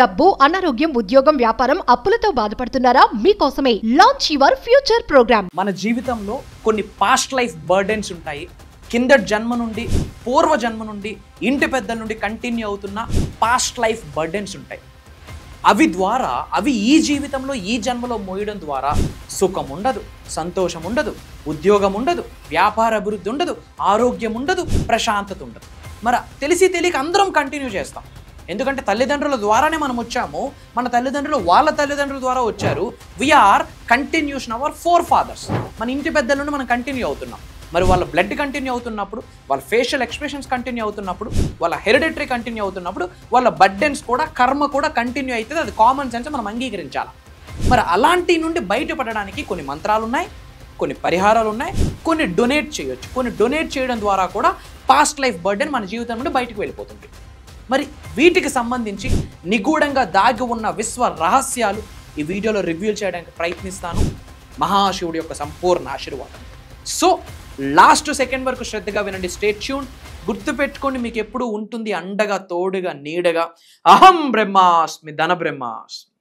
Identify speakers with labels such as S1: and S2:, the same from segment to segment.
S1: డబ్బు, అనారోగ్యం, ఉద్యోగం, వ్యాపారం, అప్పులతో బాధపడుతున్నారా? మీకోసమే లాంచ్ యువర్ ఫ్యూచర్ ప్రోగ్రామ్.
S2: మన జీవితంలో కొన్ని పాస్ట్ లైఫ్ బర్డెన్స్ ఉంటాయి. కిందటి జన్మ నుండి, పూర్వ జన్మ నుండి, ఇంటి పెద్దల నుండి కంటిన్యూ అవుతున్న పాస్ట్ లైఫ్ బర్డెన్స్ ఉంటాయి. అవి ఈ జీవితంలో, ఈ జన్మలో మోయడం ద్వారా సుఖం ఉండదు, సంతోషం ఉండదు, ఉద్యోగం ఉండదు, వ్యాపార అభివృద్ధి ఉండదు, ఆరోగ్యం ఉండదు, ప్రశాంతత ఉండదు. మరి తెలియక అందరం కంటిన్యూ చేస్తాం. ఎందుకంటే తల్లిదండ్రుల ద్వారానే మనం వచ్చాము. మన తల్లిదండ్రులు వాళ్ళ తల్లిదండ్రుల ద్వారా వచ్చారు. We are continuation our forefathers. మన ఇంటి పెద్దల నుండి మనం కంటిన్యూ అవుతున్నాం. మరి వాళ్ళ బ్లడ్ కంటిన్యూ అవుతున్నప్పుడు, వాళ్ళ ఫేషియల్ ఎక్స్ప్రెషన్స్ కంటిన్యూ అవుతున్నప్పుడు, వాళ్ళ హెరిడిటరీ కంటిన్యూ అవుతున్నప్పుడు, వాళ్ళ బర్డెన్స్ కూడా, కర్మ కూడా కంటిన్యూ అవుతుంది. అది కామన్ సెన్స్, మనం అంగీకరించాలి. మరి అలాంటి నుండి బయటపడడానికి కొన్ని మంత్రాలు ఉన్నాయి, కొన్ని పరిహారాలు ఉన్నాయి, కొన్ని డొనేట్ చేయొచ్చు. కొన్ని డొనేట్ చేయడం ద్వారా కూడా పాస్ట్ లైఫ్ బర్డెన్ మన జీవితం నుండి బయటకు వెళ్ళిపోతుంది. మరి వీటికి సంబంధించి నిగూఢంగా దాగి ఉన్న విశ్వ రహస్యాలు ఈ వీడియోలో రివ్యూ చేయడానికి ప్రయత్నిస్తాను. మహాశివుడి యొక్క సంపూర్ణ ఆశీర్వాదం. సో లాస్ట్ సెకండ్ వరకు శ్రద్ధగా వినండి. Stay tune. గుర్తుపెట్టుకోండి, మీకు ఎప్పుడు ఉంటుంది అండగా, తోడుగా, నీడగా. అహం బ్రహ్మాస్మి, ధన బ్రహ్మాస్మి.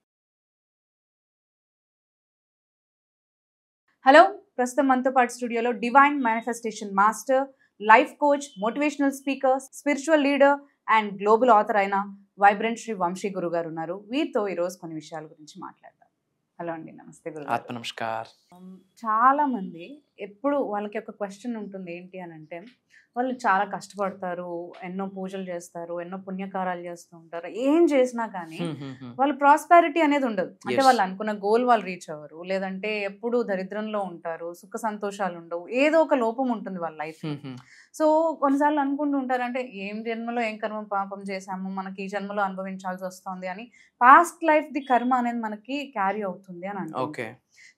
S3: హలో, ప్రస్తుతం మనతో పాటు స్టూడియోలో divine manifestation master, life coach, motivational speaker, spiritual leader and global author అయిన వైబ్రెంట్ శ్రీ వంశీ గురు గారు ఉన్నారు. వీరితో ఈరోజు కొన్ని విషయాల గురించి మాట్లాడదాం. హలో అండి, నమస్తే గురు.
S2: ఆత్మ నమస్కార్.
S3: చాలా మంది ఎప్పుడు వాళ్ళకి ఒక క్వశ్చన్ ఉంటుంది, ఏంటి అని అంటే, వాళ్ళు చాలా కష్టపడతారు, ఎన్నో పూజలు చేస్తారు, ఎన్నో పుణ్యకారాలు చేస్తూ ఉంటారు. ఏం చేసినా కానీ వాళ్ళు ప్రాస్పారిటీ అనేది ఉండదు. అంటే వాళ్ళు అనుకున్న గోల్ వాళ్ళు రీచ్ అవ్వరు, లేదంటే ఎప్పుడు దరిద్రంలో ఉంటారు, సుఖ సంతోషాలు ఉండవు, ఏదో ఒక లోపం ఉంటుంది వాళ్ళ లైఫ్. సో కొన్నిసార్లు అనుకుంటూ ఉంటారు, అంటే ఏం జన్మలో ఏం కర్మ పాపం చేశాము, మనకి ఈ జన్మలో అనుభవించాల్సి వస్తుంది అని. పాస్ట్ లైఫ్ ది కర్మ అనేది మనకి క్యారీ అవుతుంది అని అంటే,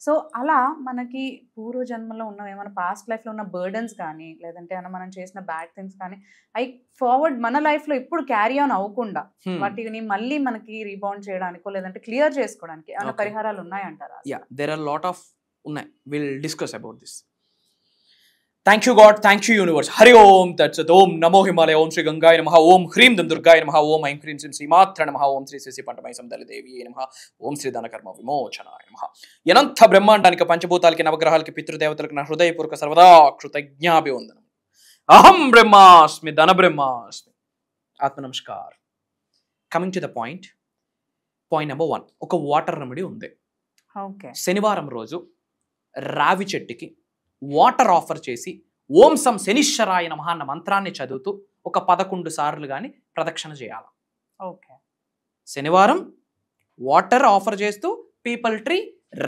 S3: సో అలా మనకి పూర్వ జన్మలో ఉన్న ఏమైనా పాస్ట్ లైఫ్లో ఉన్న బర్డన్స్ కానీ, లేదంటే మనం చేసిన బ్యాడ్ థింగ్స్ కానీ ఫార్వర్డ్ మన లైఫ్లో ఇప్పుడు క్యారీ ఆన్ అవ్వకుండా వాటిని మళ్ళీ మనకి రీబౌండ్ చేయడానికో, లేదంటే క్లియర్ చేసుకోవడానికి ఏమైనా పరిహారాలు ఉన్నాయంటారా?
S2: దేర్ ఆర్ లాట్ ఆఫ్ ఉన్నాయి. Will discuss about this. Thank you God, thank you universe. Hari Om Tatsat. Om నమో హిమాలయ. ఓం శ్రీ గంగాయ నమః. ఓం హ్రీం దం దుర్గాయ నమః. ఓం ఐం హ్రీం శ్రీం శ్రీమాత్ర నమః. ఓం శ్రీ శ్రీ పంటమై సందలి దేవి నమః. ఓం శ్రీ ధనకర్మ విమోచనాయ నమః. అనంత బ్రహ్మాండానికి, పంచభూతాలకి, నవగ్రహాలకి, పితృదేవతలకు నా హృదయపూర్వక సర్వదా కృతజ్ఞాభివందనం. అహం బ్రహ్మాస్మి, ధన బ్రహ్మాస్మి. ఆత్మ namaskar. Coming to the point number 1. ఒక వాటర్ రెమెడీ ఉంది. శనివారం రోజు రావి చెట్టుకి వాటర్ ఆఫర్ చేసి ఓం సం శనిశ్వరాయ నమః అన్న మంత్రాన్ని చదువుతూ ఒక 11 సార్లు కానీ ప్రదక్షిణ చేయాలి. శనివారం వాటర్ ఆఫర్ చేస్తూ పీపల్ ట్రీ,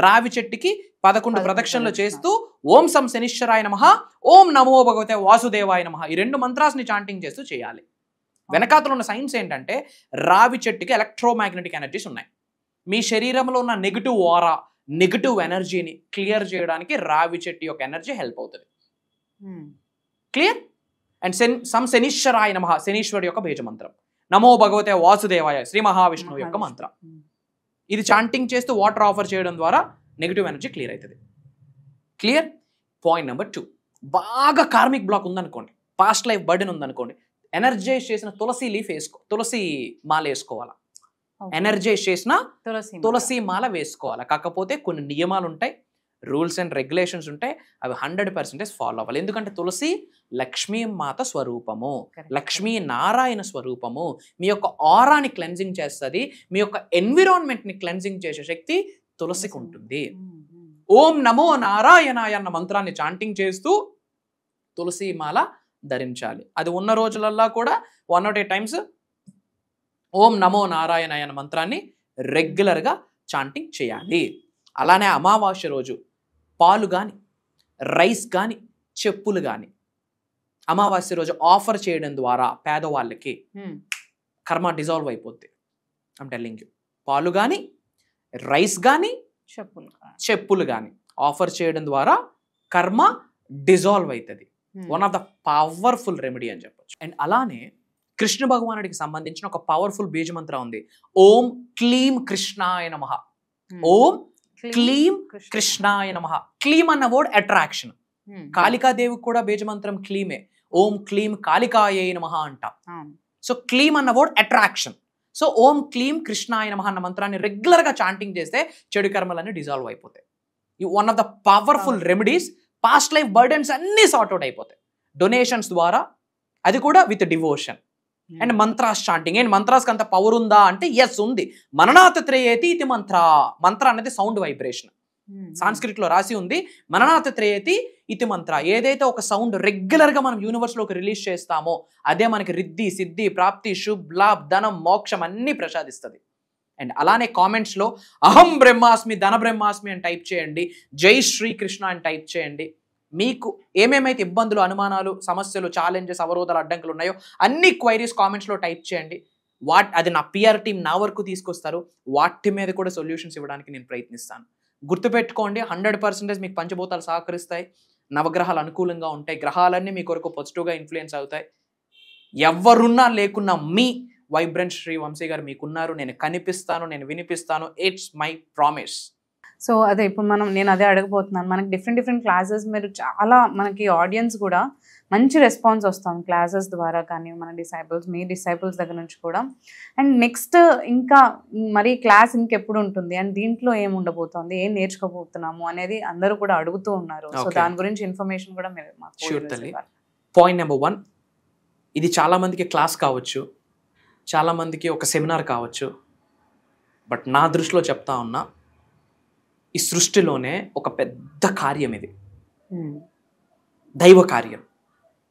S2: రావి చెట్టుకి 11 ప్రదక్షిణలు చేస్తూ ఓం సం శనిశ్వరాయ నమః, ఓం నమో భగవతే వాసుదేవాయ నమః, ఈ 2 మంత్రాన్ని చాంటింగ్ చేస్తూ చేయాలి. వెనకాతలో ఉన్న సైన్స్ ఏంటంటే, రావి చెట్టుకి ఎలక్ట్రోమాగ్నెటిక్ ఎనర్జీస్ ఉన్నాయి. మీ శరీరంలో ఉన్న నెగిటివ్ ఆరా, నెగిటివ్ ఎనర్జీని క్లియర్ చేయడానికి రావి చెట్టు యొక్క ఎనర్జీ హెల్ప్ అవుతుంది. క్లియర్? అండ్ సం శనీశ్వరాయ నమః, శనీశ్వరుడు యొక్క బీజ మంత్రం. నమో భగవతే వాసుదేవాయ, శ్రీ మహావిష్ణువు యొక్క మంత్రం. ఇది చాంటింగ్ చేస్తూ వాటర్ ఆఫర్ చేయడం ద్వారా నెగిటివ్ ఎనర్జీ క్లియర్ అవుతుంది. క్లియర్? Point number 2. బాగా కార్మిక్ బ్లాక్ ఉందనుకోండి, పాస్ట్ లైఫ్ బర్డెన్ ఉందనుకోండి, ఎనర్జైజ్ చేసిన తులసి లీఫ్ తులసి మాల వేసుకోవాలా. ఎనర్జైజ్ చేసిన తులసి మాల వేసుకోవాలి. కాకపోతే కొన్ని నియమాలు ఉంటాయి, రూల్స్ అండ్ రెగ్యులేషన్స్ ఉంటాయి. అవి 100% ఫాలో అవ్వాలి. ఎందుకంటే తులసి లక్ష్మీ మాత స్వరూపము, లక్ష్మీ నారాయణ స్వరూపము. మీ యొక్క ఆరాని క్లెన్జింగ్ చేస్తుంది, మీ యొక్క ఎన్విరాన్మెంట్ని క్లెన్జింగ్ చేసే శక్తి తులసికి ఉంటుంది. ఓం నమో నారాయణాయ అన్న మంత్రాన్ని చాంటింగ్ చేస్తూ తులసి మాల ధరించాలి. అది ఉన్న రోజులల్లా కూడా 108 టైమ్స్ ఓం నమో నారాయణ అన్న మంత్రాన్ని రెగ్యులర్గా చాంటింగ్ చేయాలి. అలానే అమావాస్య రోజు పాలు కానీ, రైస్ కానీ, చెప్పులు కానీ అమావాస్య రోజు ఆఫర్ చేయడం ద్వారా పేదవాళ్ళకి కర్మ డిజాల్వ్ అయిపోద్ది. I'm telling you. పాలు కానీ, రైస్ కానీ, చెప్పులు కానీ ఆఫర్ చేయడం ద్వారా కర్మ డిజాల్వ్ అవుతుంది. One of the powerful remedy అని చెప్పొచ్చు. అండ్ అలానే కృష్ణ భగవానుడికి సంబంధించిన ఒక పవర్ఫుల్ బీజ మంత్రం ఉంది. ఓం క్లీం కృష్ణాయ నమః. ఓం క్లీం కృష్ణాయ నమః. క్లీం అన్న వర్డ్ అట్రాక్షన్. కాళికాదేవికి కూడా బీజ మంత్రం క్లీమే. ఓం క్లీం కాళికాయై నమః అంట. సో క్లీం అన్న వర్డ్ అట్రాక్షన్. సో ఓం క్లీం కృష్ణాయ నమః అన్న మంత్రాన్ని రెగ్యులర్గా చాంటింగ్ చేస్తే చెడు కర్మలన్నీ డిజాల్వ్ అయిపోతాయి. One of the powerful remedies. Past life burdens అన్నీ సార్ట్అవుట్ అయిపోతాయి డొనేషన్స్ ద్వారా, అది కూడా with devotion. And mantras chanting. And మంత్రాస్కి అంత పవర్ ఉందా అంటే ఎస్ ఉంది. మననాథ త్రయేతి ఇది మంత్ర. మంత్ర అనేది సౌండ్ వైబ్రేషన్. సాంస్క్రిట్ లో రాసి ఉంది మననాథ త్రయేతి ఇతి మంత్ర. ఏదైతే ఒక సౌండ్ రెగ్యులర్ గా మనం యూనివర్స్ లోకి రిలీజ్ చేస్తామో అదే మనకి రిద్ధి, సిద్ధి, ప్రాప్తి, శుభ్, లాభ్, ధనం, మోక్షం అన్ని ప్రసాదిస్తుంది. అండ్ అలానే కామెంట్స్ లో అహం బ్రహ్మాస్మి, ధన బ్రహ్మాస్మి అని టైప్ చేయండి, జై శ్రీకృష్ణ అని టైప్ చేయండి. మీకు ఏమేమైతే ఇబ్బందులు, అనుమానాలు, సమస్యలు, ఛాలెంజెస్, అవరోధాలు, అడ్డంకులు ఉన్నాయో అన్ని క్వైరీస్ కామెంట్స్లో టైప్ చేయండి. అది నా పిఆర్ టీం నా వరకు తీసుకొస్తారు. వాటి మీద కూడా సొల్యూషన్స్ ఇవ్వడానికి నేను ప్రయత్నిస్తాను. గుర్తుపెట్టుకోండి, 100% మీకు పంచభూతాలు సహకరిస్తాయి. నవగ్రహాలు అనుకూలంగా ఉంటాయి. గ్రహాలన్నీ మీ కొరకు పాజిటివ్గా ఇన్ఫ్లుయెన్స్ అవుతాయి. ఎవరున్నా లేకున్నా మీ వైబ్రెంట్ శ్రీ వంశీ గారు మీకున్నారు. నేను కనిపిస్తాను, నేను వినిపిస్తాను. It's my promise.
S3: సో అదే ఇప్పుడు నేను అదే అడగబోతున్నాను. మనకి డిఫరెంట్ క్లాసెస్ మీరు చాలా, మనకి ఆడియన్స్ కూడా మంచి రెస్పాన్స్ వస్తాం క్లాసెస్ ద్వారా కానీ, మన మీ డిసైపుల్స్ దగ్గర నుంచి కూడా. అండ్ నెక్స్ట్ ఇంకా మరి క్లాస్ ఇంకెప్పుడు ఉంటుంది అండ్ దీంట్లో ఏం ఉండబోతుంది, ఏం నేర్చుకోబోతున్నాము అనేది అందరూ కూడా అడుగుతూ ఉన్నారు. సో దాని గురించి ఇన్ఫర్మేషన్ కూడా మీరు మాకు.
S2: పాయింట్ నెంబర్ 1, ఇది చాలా మందికి క్లాస్ కావచ్చు, చాలా మందికి ఒక సెమినార్ కావచ్చు. బట్ నా దృష్టిలో చెప్తా ఉన్నా, ఈ సృష్టిలోనే ఒక పెద్ద కార్యం ఇది. దైవ కార్యం.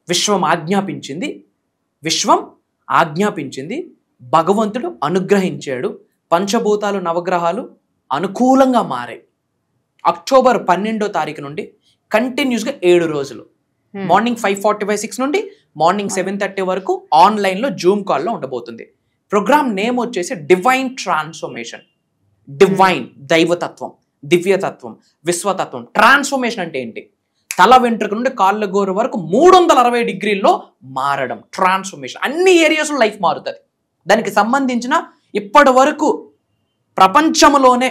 S2: విశ్వం ఆజ్ఞాపించింది, భగవంతుడు అనుగ్రహించాడు. పంచభూతాలు, నవగ్రహాలు అనుకూలంగా మారాయి. అక్టోబర్ 12వ తారీఖు నుండి కంటిన్యూస్గా 7 రోజులు మార్నింగ్ 5:45 నుండి మార్నింగ్ 7:30 వరకు ఆన్లైన్లో జూమ్ కాల్లో ఉండబోతుంది. ప్రోగ్రామ్ నేమ్ వచ్చేసి డివైన్ ట్రాన్స్ఫర్మేషన్. డివైన్ దైవతత్వం, దివ్యతత్వం, విశ్వతత్వం. ట్రాన్స్ఫర్మేషన్ అంటే ఏంటి? తల వెంట్రుక నుండి కాళ్ళ గోరు వరకు 360 డిగ్రీల్లో మారడం ట్రాన్స్ఫర్మేషన్. అన్ని ఏరియాస్లో లైఫ్ మారుతుంది. దానికి సంబంధించిన ఇప్పటి వరకు ప్రపంచంలోనే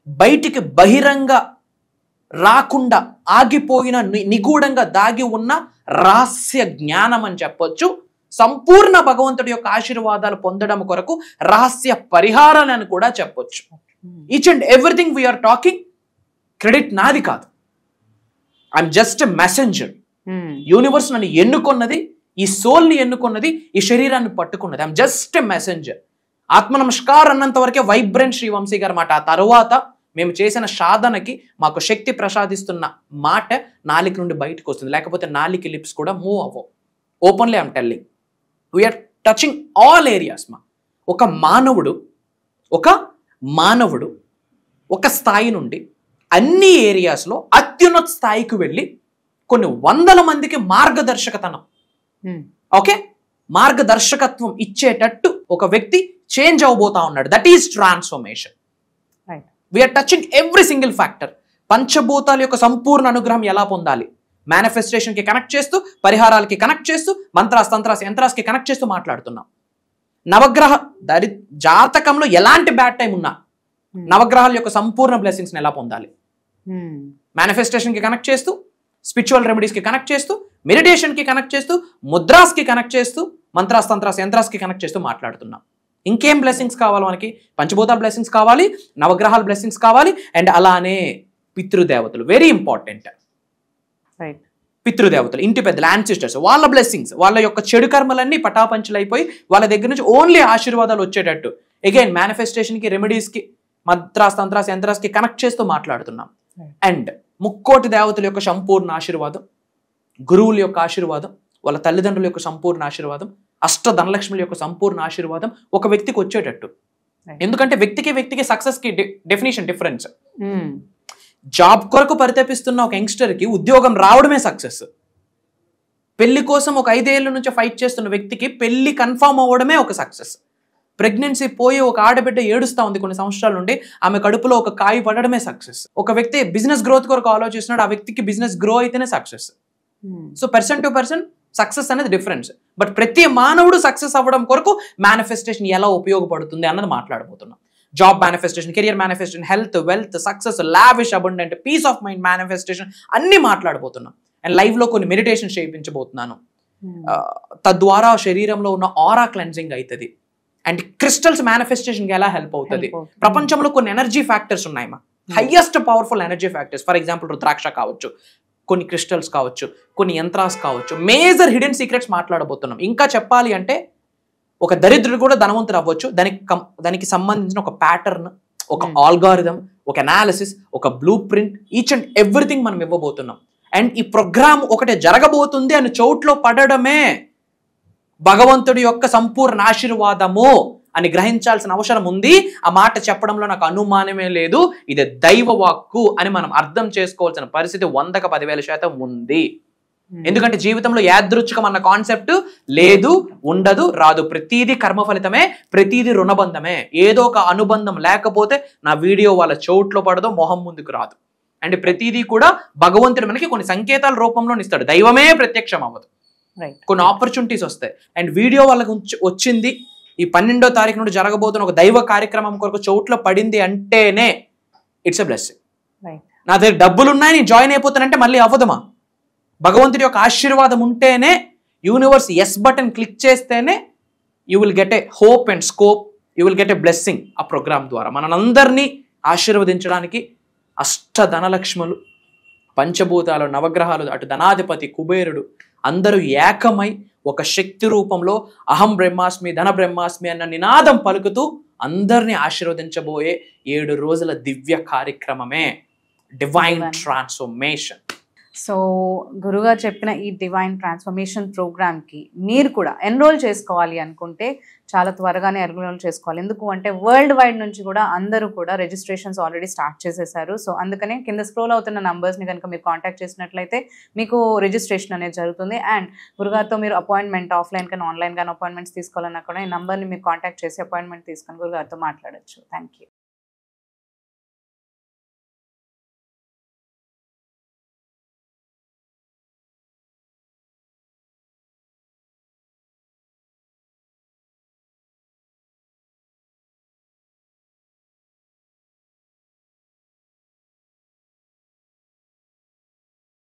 S2: బయటికి బహిరంగ రాకుండా ఆగిపోయిన, నిగూఢంగా దాగి ఉన్న రహస్య జ్ఞానం అని చెప్పొచ్చు. సంపూర్ణ భగవంతుడి యొక్క ఆశీర్వాదాలు పొందడం కొరకు రహస్య పరిహారాలను కూడా చెప్పొచ్చు. Each and everything we're talking, credit నాది కాదు. I'm just a messenger. Universe నన్ను ఎన్నుకున్నది, ఈ సోల్ని ఎన్నుకున్నది, ఈ శరీరాన్ని పట్టుకున్నది. I'm just a messenger. ఆత్మ నమస్కారం అన్నంత వరకే వైబ్రెంట్ శ్రీ వంశీ గారి మాట. ఆ తర్వాత మేము చేసిన సాధనకి మాకు శక్తి ప్రసాదిస్తున్న మాట నాలిక నుండి బయటకు వస్తుంది. లేకపోతే నాలిక లిప్స్ కూడా మూవ్ అవ్వవు. Openly I'm telling, we are touching all areas. ఒక మానవుడు ఒక స్థాయి నుండి అన్ని ఏరియాస్లో అత్యున్నత స్థాయికి వెళ్ళి కొన్ని 100 మందికి మార్గదర్శకత్వం ఇచ్చేటట్టు ఒక వ్యక్తి చేంజ్ అవబోతా ఉన్నాడు. That is transformation. We are touching every single factor. పంచభూతాల యొక్క సంపూర్ణ అనుగ్రహం ఎలా పొందాలి, మేనిఫెస్టేషన్కి కనెక్ట్ చేస్తూ, పరిహారాలకి కనెక్ట్ చేస్తూ, మంత్రాస్, తంత్రాస్, యంత్రాస్కి కనెక్ట్ చేస్తూ మాట్లాడుతున్నాం. నవగ్రహ జాతకంలో ఎలాంటి బ్యాడ్ టైం ఉన్నా నవగ్రహాల యొక్క సంపూర్ణ బ్లెస్సింగ్స్ని ఎలా పొందాలి, మేనిఫెస్టేషన్కి కనెక్ట్ చేస్తూ, స్పిరిచువల్ రెమెడీస్కి కనెక్ట్ చేస్తూ, మెడిటేషన్కి కనెక్ట్ చేస్తూ, ముద్రాస్కి కనెక్ట్ చేస్తూ, మంత్రాస్, తంత్రాస్, యంత్రాస్కి కనెక్ట్ చేస్తూ మాట్లాడుతున్నాం. ఇంకేం బ్లెస్సింగ్స్ కావాలి మనకి? పంచభూతాల బ్లెస్సింగ్స్ కావాలి, నవగ్రహాల బ్లెస్సింగ్స్ కావాలి, అండ్ అలానే పితృదేవతలు వెరీ ఇంపార్టెంట్. పితృదేవతలు, ఇంటి పెద్దలు, యాన్సిస్టర్స్, వాళ్ళ బ్లెస్సింగ్స్, వాళ్ళ యొక్క చెడు కర్మలన్నీ పటాపంచలైపోయి వాళ్ళ దగ్గర నుంచి ఓన్లీ ఆశీర్వాదాలు వచ్చేటట్టు అగైన్ మేనిఫెస్టేషన్కి, రెమెడీస్కి, మంత్రాస్, తంత్రాస్, యంత్రాస్కి కనెక్ట్ చేస్తూ మాట్లాడుతున్నాం. అండ్ ముక్కోటి దేవతల యొక్క సంపూర్ణ ఆశీర్వాదం, గురువుల యొక్క ఆశీర్వాదం, వాళ్ళ తల్లిదండ్రుల యొక్క సంపూర్ణ ఆశీర్వాదం, అష్ట ధనలక్ష్ముల యొక్క సంపూర్ణ ఆశీర్వాదం ఒక వ్యక్తికి వచ్చేటట్టు. ఎందుకంటే వ్యక్తికి సక్సెస్కి డెఫినేషన్ డిఫరెన్స్. జాబ్ కొరకు పరితపిస్తున్న ఒక యంగ్స్టర్కి ఉద్యోగం రావడమే సక్సెస్. పెళ్లి కోసం ఒక 5 ఏళ్ళ నుంచి ఫైట్ చేస్తున్న వ్యక్తికి పెళ్లి కన్ఫర్మ్ అవ్వడమే ఒక సక్సెస్. ప్రెగ్నెన్సీ పోయి ఒక ఆడబిడ్డ ఏడుస్తూ ఉంది కొన్ని సంవత్సరాల నుండి, ఆమె కడుపులో ఒక కాయి పడడమే సక్సెస్. ఒక వ్యక్తి బిజినెస్ గ్రోత్ కొరకు ఆలోచిస్తున్నాడు, ఆ వ్యక్తికి బిజినెస్ గ్రో అయితేనే success. So person to person success అనేది డిఫరెన్స్. బట్ ప్రతి మానవుడు సక్సెస్ అవ్వడం కొరకు మేనిఫెస్టేషన్ ఎలా ఉపయోగపడుతుంది అన్నది మాట్లాడబోతున్నాం. Job manifestation, career manifestation, health, wealth, success, lavish, abundant, peace of mind manifestation అన్ని మాట్లాడబోతున్నాం. అండ్ లైవ్లో కొన్ని మెడిటేషన్ చేయించబోతున్నాను. తద్వారా శరీరంలో ఉన్న ఆరా క్లెన్జింగ్ అవుతుంది. అండ్ క్రిస్టల్స్ మేనిఫెస్టేషన్కి ఎలా హెల్ప్ అవుతుంది?
S3: Help అవుతుంది.
S2: ప్రపంచంలో కొన్ని ఎనర్జీ ఫ్యాక్టర్స్ ఉన్నాయమ్మా, highest powerful energy factors. For example rudraksha కావచ్చు, కొన్ని క్రిస్టల్స్ కావచ్చు, కొన్ని యంత్రాస్ కావచ్చు. మేజర్ హిడెన్ సీక్రెట్స్ మాట్లాడబోతున్నాం. ఇంకా చెప్పాలి అంటే ఒక దరిద్రుడు కూడా ధనవంతుడు అవ్వచ్చు. దానికి సంబంధించిన ఒక ప్యాటర్న్, ఒక ఆల్గారిథం, ఒక అనాలిసిస్, ఒక blue print, each and everything మనం ఇవ్వబోతున్నాం. అండ్ ఈ ప్రోగ్రామ్ ఒకటే జరగబోతుంది అని చోట్లో పడడమే భగవంతుడి యొక్క సంపూర్ణ ఆశీర్వాదము అని గ్రహించాల్సిన అవసరం ఉంది. ఆ మాట చెప్పడంలో నాకు అనుమానమే లేదు. ఇది దైవ వాక్కు అని మనం అర్థం చేసుకోవాల్సిన పరిస్థితి 100కి 10,000% ఉంది. ఎందుకంటే జీవితంలో యాదృచ్ఛికం అన్న కాన్సెప్ట్ లేదు, ఉండదు, రాదు. ప్రతీది కర్మ ఫలితమే, ప్రతీది రుణబంధమే. ఏదో ఒక అనుబంధం లేకపోతే నా వీడియో వాళ్ళ చోట్లో పడదో, మొహం ముందుకు రాదు. అండ్ ప్రతీది కూడా భగవంతుడు మనకి కొన్ని సంకేతాల రూపంలో ఇస్తాడు. దైవమే ప్రత్యక్షం అవ్వదు, కొన్ని ఆపర్చునిటీస్ వస్తాయి. అండ్ వీడియో వాళ్ళకి వచ్చింది ఈ 12వ తారీఖు నుండి జరగబోతున్న ఒక దైవ కార్యక్రమం కొరకు చోట్ల పడింది అంటేనే ఇట్స్ ఎ బ్లెస్సింగ్. నా దగ్గర డబ్బులు ఉన్నాయి, నేను జాయిన్ అయిపోతానంటే మళ్ళీ అవ్వదమా? భగవంతుడి యొక్క ఆశీర్వాదం ఉంటేనే, యూనివర్స్ ఎస్ బటన్ క్లిక్ చేస్తేనే you will get a hope and scope, you will get a blessing. ఆ ప్రోగ్రామ్ ద్వారా మనందరినీ ఆశీర్వదించడానికి అష్టధనలక్ష్ములు, పంచభూతాలు, నవగ్రహాలు, అటు ధనాధిపతి కుబేరుడు అందరూ ఏకమై ఒక శక్తి రూపంలో అహం బ్రహ్మాస్మి, ధన బ్రహ్మాస్మి అన్న నినాదం పలుకుతూ అందరినీ ఆశీర్వదించబోయే 7 రోజుల దివ్య కార్యక్రమమే డివైన్ ట్రాన్స్ఫర్మేషన్.
S3: సో గురుగారు చెప్పిన ఈ డివైన్ ట్రాన్స్ఫర్మేషన్ ప్రోగ్రామ్కి మీరు కూడా ఎన్రోల్ చేసుకోవాలి అనుకుంటే చాలా త్వరగానే ఎన్రోల్ చేసుకోవాలి. ఎందుకు అంటే వరల్డ్ వైడ్ నుంచి కూడా అందరూ కూడా రిజిస్ట్రేషన్స్ ఆల్రెడీ స్టార్ట్ చేసేసారు. సో అందుకనే కింద స్క్రోల్ అవుతున్న నంబర్స్ని కనుక మీరు కాంటాక్ట్ చేసినట్లయితే మీకు రిజిస్ట్రేషన్ అనేది జరుగుతుంది. అండ్ గురుగారితో మీరు అపాయింట్మెంట్ ఆఫ్లైన్ కానీ ఆన్లైన్ కానీ అపాయింట్మెంట్స్ తీసుకోవాలన్నా కూడా ఈ నంబర్ని మీరు కాంటాక్ట్ చేసి అపాయింట్మెంట్ తీసుకొని గురుగారితో మాట్లాడచ్చు. Thank you.